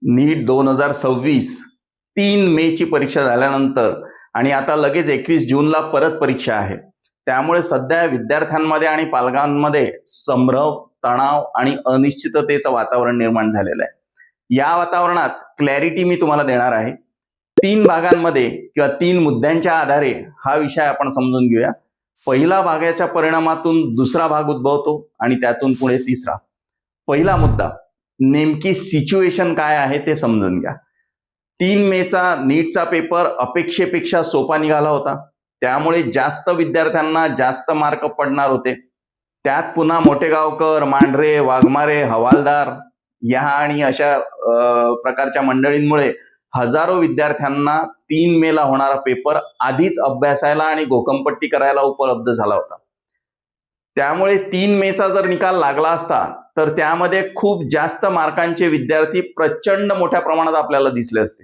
नीट 2026 3 मे ची परीक्षा झाल्यानंतर आणि आता लगेच 21 जूनला परत परीक्षा आहे. त्यामुळे सध्या विद्यार्थ्यांमध्ये आणि पालकांमध्ये संभ्रम, तणाव आणि अनिश्चिततेचं वातावरण निर्माण झालेलं आहे. या वातावरणात क्लॅरिटी मी तुम्हाला देणार आहे. 3 भागांमध्ये किंवा 3 मुद्द्यांच्या आधारे हा विषय आपण समजून घेऊया. पहिला भागाच्या परिणामातून दुसरा भाग उद्भवतो आणि त्यातून पुढे तिसरा. पहिला मुद्दा, नेमकी सिच्युएशन काय आहे ते समजून घ्या. 3 मेचा नीटचा पेपर अपेक्षेपेक्षा सोपा निघाला होता. त्यामुळे जास्त विद्यार्थ्यांना जास्त मार्क पडणार होते. त्यात पुन्हा मोठेगावकर, मांढरे, वाघमारे, हवालदार या आणि अशा प्रकारच्या मंडळींमुळे हजारो विद्यार्थ्यांना 3 मेला होणारा पेपर आधीच अभ्यासायला आणि घोकंपट्टी करायला उपलब्ध झाला होता. त्यामुळे 3 मेचा जर निकाल लागला असता तर त्यामध्ये खूप जास्त मार्कांचे विद्यार्थी प्रचंड मोठ्या प्रमाणात आपल्याला दिसले असते.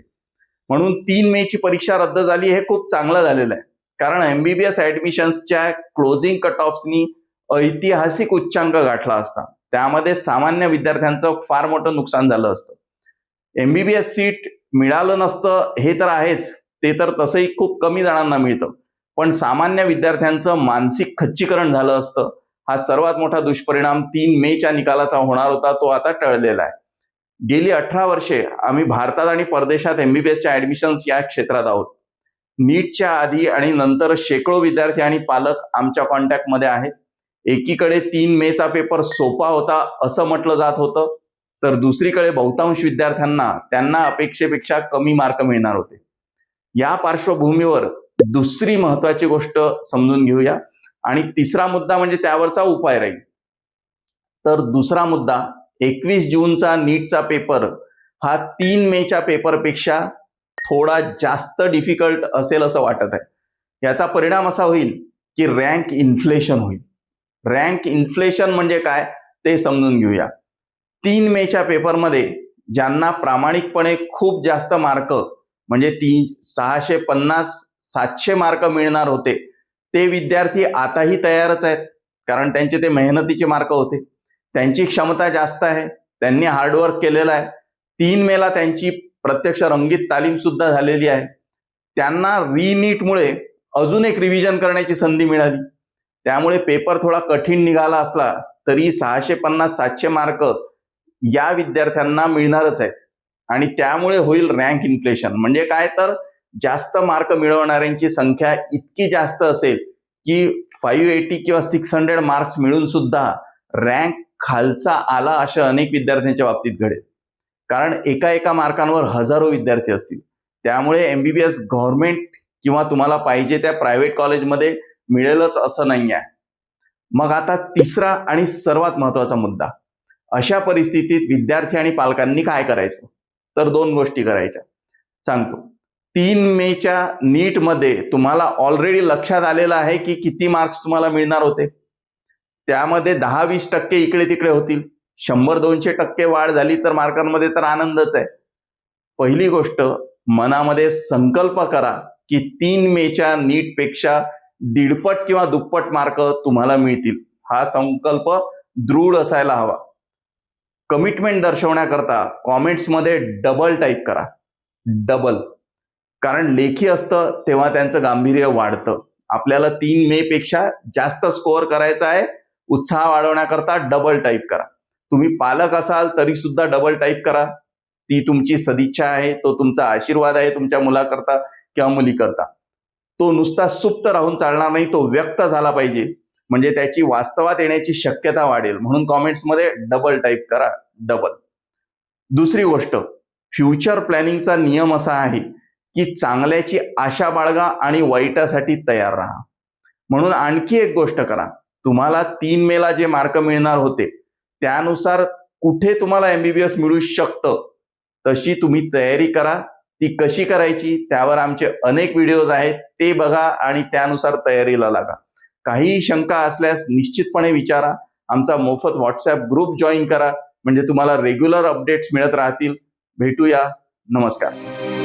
म्हणून 3 मेची परीक्षा रद्द झाली हे खूप चांगलं झालेलं आहे. कारण एमबीबीएस ऍडमिशन्सच्या क्लोजिंग कट ऑफ्सनी ऐतिहासिक उच्चांक गाठला असता. त्यामध्ये सामान्य विद्यार्थ्यांचं फार मोठं नुकसान झालं असतं. एमबीबीएस सीट मिळालं नसतं हे तर आहेच, ते तर तसंही खूप कमी जणांना मिळतं. पण सामान्य विद्यार्थ्यांचं मानसिक खच्चीकरण झालं असतं. हा सर्वात मोठा दुष्परिणाम 3 मेच्या निकालाचा होणार होता, तो आता टळलेला आहे. गेली 18 वर्षे आम्ही भारतात आणि परदेशात एमबीबीएसच्या ऍडमिशन्स या क्षेत्रात आहोत. नीटच्या आधी आणि नंतर शेकडो विद्यार्थी आणि पालक आमच्या कॉन्टॅक्टमध्ये आहेत. एकीकडे 3 मेचा पेपर सोपा होता असं म्हटलं जात होतं, तर दुसरीकडे बहुतांश विद्यार्थ्यांना त्यांना अपेक्षेपेक्षा कमी मार्क मिळणार होते. या पार्श्वभूमीवर दुसरी महत्वाची गोष्ट समजून घेऊया आणि तिसरा मुद्दा म्हणजे त्यावरचा उपाय राहील. तर दुसरा मुद्दा, 21 जूनचा नीटचा पेपर हा 3 मेच्या पेपरपेक्षा थोडा जास्त डिफिकल्ट असेल असं वाटत आहे. याचा परिणाम असा होईल की रँक इन्फ्लेशन होईल. रँक इन्फ्लेशन म्हणजे काय ते समजून घेऊया. 3 मेच्या पेपरमध्ये ज्यांना प्रामाणिकपणे खूप जास्त मार्क म्हणजे 650-700 मार्क मिळणार होते ते विद्यार्थी आताही तयारच आहेत, कारण त्यांचे ते मेहनतीचे मार्क होते. त्यांची क्षमता जास्त आहे, त्यांनी हार्डवर्क केलेलं आहे. 3 मेला त्यांची प्रत्यक्ष रंगीत तालीम सुद्धा झालेली आहे. त्यांना रीनीटमुळे अजून एक रिव्हिजन करण्याची संधी मिळाली. त्यामुळे पेपर थोडा कठीण निघाला असला तरी 650-700 मार्क या विद्यार्थ्यांना मिळणारच आहेत. आणि त्यामुळे होईल रँक इन्फ्लेशन. म्हणजे काय, तर जास्त मार्क मिळवणाऱ्यांची संख्या इतकी जास्त असेल की 580 किंवा 600 मार्क्स मिळून सुद्धा रँक खालचा आला अशा अनेक विद्यार्थ्यांच्या बाबतीत घडेल. कारण एका मार्कांवर हजारो विद्यार्थी असतील. त्यामुळे एमबीबीएस गव्हर्नमेंट किंवा तुम्हाला पाहिजे त्या प्रायव्हेट कॉलेजमध्ये मिळेलच असं नाही आहे. मग आता तिसरा आणि सर्वात महत्वाचा मुद्दा, अशा परिस्थितीत विद्यार्थी आणि पालकांनी काय करायचं? तर 2 गोष्टी करायच्या सांगतो. 3 मेच्या नीटमध्ये तुम्हाला ऑलरेडी लक्षात आलेलं आहे की किती मार्क्स तुम्हाला मिळणार होते. त्यामध्ये 10-20% इकडे तिकडे होतील. 100-200% वाढ झाली तर मार्कांमध्ये तर आनंदच आहे. पहिली गोष्ट, मनामध्ये संकल्प करा की 3 मेच्या नीटपेक्षा 1.5 किंवा दुप्पट मार्क तुम्हाला मिळतील. हा संकल्प दृढ असायला हवा. कमिटमेंट दर्शवण्याकरता कॉमेंट्समध्ये डबल टाईप करा. डबल. कारण लेखी असतं तेव्हा त्यांचं गांभीर्य वाढतं. आपल्याला 3 मे पेक्षा जास्त स्कोअर करायचा आहे. उत्साह वाढवण्याकरता डबल टाईप करा. तुम्ही पालक असाल तरी सुद्धा डबल टाईप करा. ती तुमची सदिच्छा आहे, तो तुमचा आशीर्वाद आहे तुमच्या मुलाकरता किंवा मुलीकरता. तो नुसता सुप्त राहून चालणार नाही, तो व्यक्त झाला पाहिजे. म्हणजे त्याची वास्तवात येण्याची शक्यता वाढेल. म्हणून कॉमेंट्समध्ये डबल टाईप करा. डबल. दुसरी गोष्ट, फ्युचर प्लॅनिंगचा नियम असा आहे की चांगल्याची आशा बाळगा आणि वाईटासाठी तयार राहा. म्हणून आणखी एक गोष्ट करा. तुम्हाला 3 मेला जे मार्क मिळणार होते त्यानुसार कुठे तुम्हाला एमबीबीएस मिळू शकतं तशी तुम्ही तयारी करा. ती कशी करायची त्यावर आमचे अनेक व्हिडिओज आहेत, ते बघा आणि त्यानुसार तयारीला लागा. काही शंका असल्यास निश्चितपणे विचारा. आमचा मोफत व्हॉट्सअप ग्रुप जॉईन करा, म्हणजे तुम्हाला रेग्युलर अपडेट्स मिळत राहतील. भेटूया. नमस्कार.